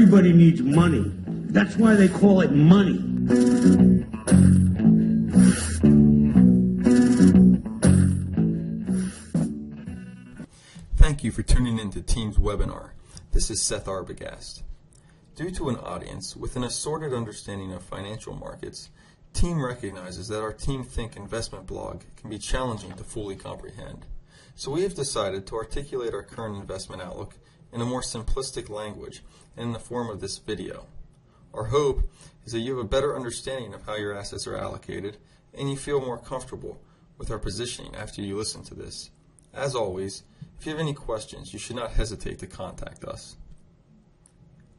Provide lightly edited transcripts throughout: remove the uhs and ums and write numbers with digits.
Everybody needs money. That's why they call it money. Thank you for tuning in to Team's webinar. This is Seth Arbogast. Due to an audience with an assorted understanding of financial markets, Team recognizes that our Team Think investment blog can be challenging to fully comprehend. So we have decided to articulate our current investment outlook in a more simplistic language and in the form of this video. Our hope is that you have a better understanding of how your assets are allocated and you feel more comfortable with our positioning after you listen to this. As always, if you have any questions, you should not hesitate to contact us.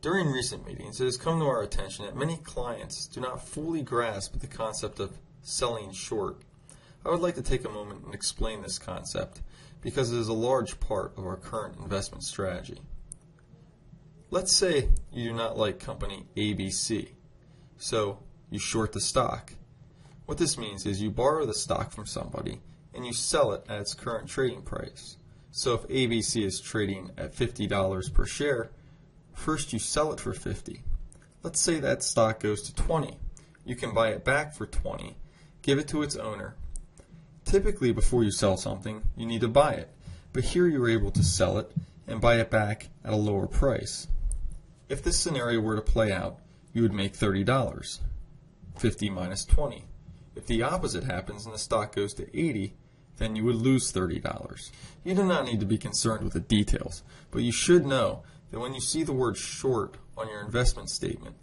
During recent meetings, it has come to our attention that many clients do not fully grasp the concept of selling short. I would like to take a moment and explain this concept because it is a large part of our current investment strategy. Let's say you do not like company ABC, so you short the stock. What this means is you borrow the stock from somebody and you sell it at its current trading price. So if ABC is trading at $50 per share, first you sell it for $50. Let's say that stock goes to $20. You can buy it back for $20, give it to its owner. Typically before you sell something, you need to buy it, but here you're able to sell it and buy it back at a lower price. If this scenario were to play out, you would make $30, 50 minus 20. If the opposite happens and the stock goes to 80, then you would lose $30. You do not need to be concerned with the details, but you should know that when you see the word short on your investment statement,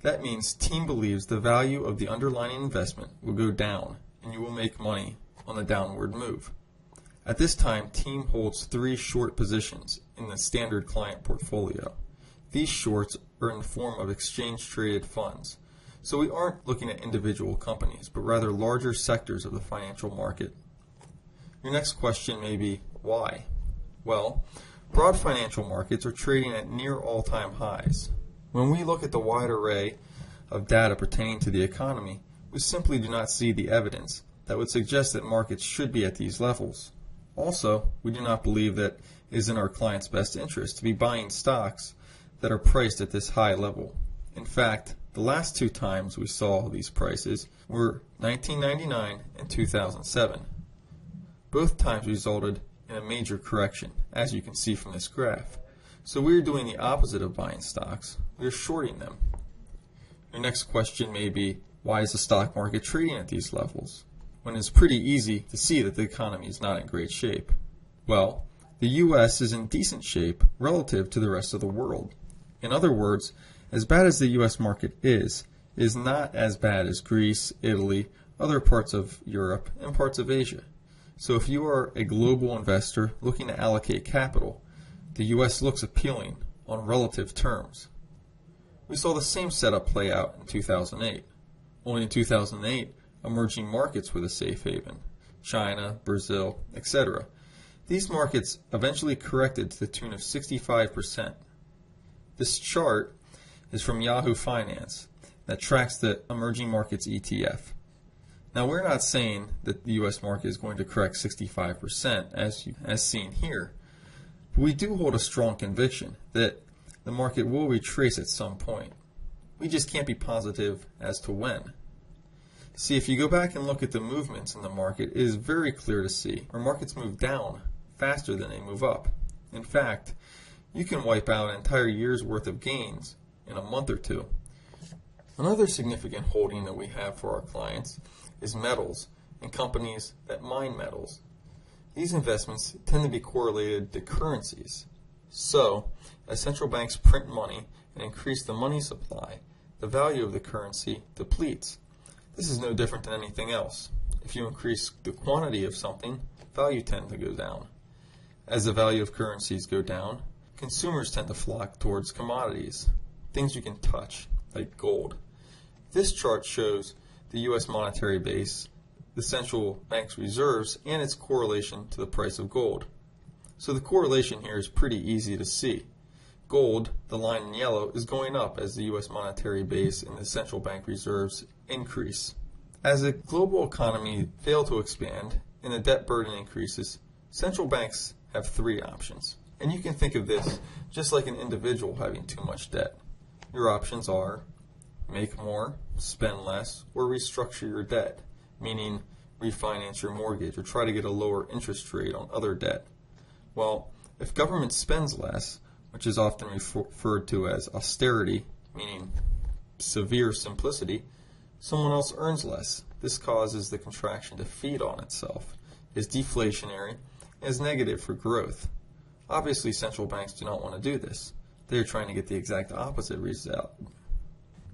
that means Team believes the value of the underlying investment will go down and you will make money on the downward move. At this time, Team holds 3 short positions in the standard client portfolio. These shorts are in the form of exchange-traded funds. So we aren't looking at individual companies, but rather larger sectors of the financial market. Your next question may be, why? Well, broad financial markets are trading at near all-time highs. When we look at the wide array of data pertaining to the economy, we simply do not see the evidence that would suggest that markets should be at these levels. Also, we do not believe that it is in our clients' best interest to be buying stocks that are priced at this high level. In fact, the last 2 times we saw these prices were 1999 and 2007. Both times resulted in a major correction, as you can see from this graph. So we're doing the opposite of buying stocks. We're shorting them. Your next question may be, why is the stock market trading at these levels, when it's pretty easy to see that the economy is not in great shape? Well, the U.S. is in decent shape relative to the rest of the world. In other words, as bad as the U.S. market is not as bad as Greece, Italy, other parts of Europe, and parts of Asia. So if you are a global investor looking to allocate capital, the U.S. looks appealing on relative terms. We saw the same setup play out in 2008. Only in 2008, emerging markets were the safe haven. China, Brazil, etc. These markets eventually corrected to the tune of 65%. This chart is from Yahoo Finance that tracks the emerging markets ETF. Now, we're not saying that the U.S. market is going to correct 65% as seen here, but we do hold a strong conviction that the market will retrace at some point. We just can't be positive as to when. See, if you go back and look at the movements in the market, it is very clear to see our markets move down faster than they move up. In fact, you can wipe out an entire year's worth of gains in a month or 2. Another significant holding that we have for our clients is metals and companies that mine metals. These investments tend to be correlated to currencies. So, as central banks print money and increase the money supply, the value of the currency depletes. This is no different than anything else. If you increase the quantity of something, value tends to go down. As the value of currencies go down, consumers tend to flock towards commodities, things you can touch, like gold. This chart shows the U.S. monetary base, the central bank's reserves, and its correlation to the price of gold. So the correlation here is pretty easy to see. Gold, the line in yellow, is going up as the U.S. monetary base and the central bank reserves increase. As the global economy fails to expand and the debt burden increases, central banks have 3 options. And you can think of this just like an individual having too much debt. Your options are make more, spend less, or restructure your debt, meaning refinance your mortgage or try to get a lower interest rate on other debt. Well, if government spends less, which is often referred to as austerity, meaning severe simplicity, someone else earns less. This causes the contraction to feed on itself, is deflationary, and is negative for growth. Obviously, central banks do not want to do this. They are trying to get the exact opposite result.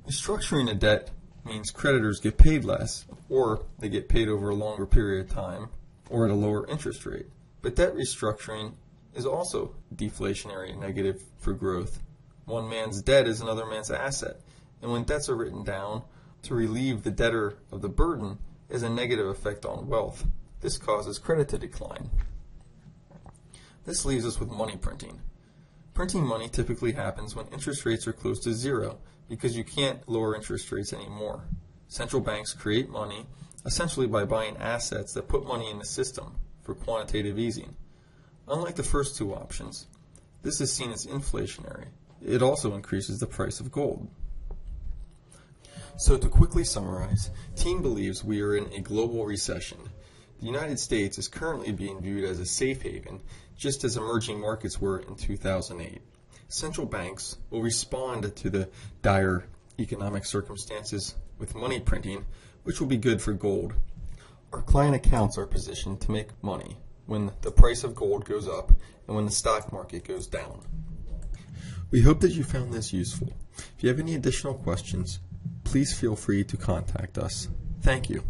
Restructuring a debt means creditors get paid less, or they get paid over a longer period of time, or at a lower interest rate. But debt restructuring is also deflationary and negative for growth. One man's debt is another man's asset, and when debts are written down to relieve the debtor of the burden, is a negative effect on wealth. This causes credit to decline. This leaves us with money printing. Printing money typically happens when interest rates are close to zero because you can't lower interest rates anymore. Central banks create money essentially by buying assets that put money in the system for quantitative easing. Unlike the first two options, this is seen as inflationary. It also increases the price of gold. So to quickly summarize, Team believes we are in a global recession. The United States is currently being viewed as a safe haven, just as emerging markets were in 2008. Central banks will respond to the dire economic circumstances with money printing, which will be good for gold. Our client accounts are positioned to make money when the price of gold goes up and when the stock market goes down. We hope that you found this useful. If you have any additional questions, please feel free to contact us. Thank you.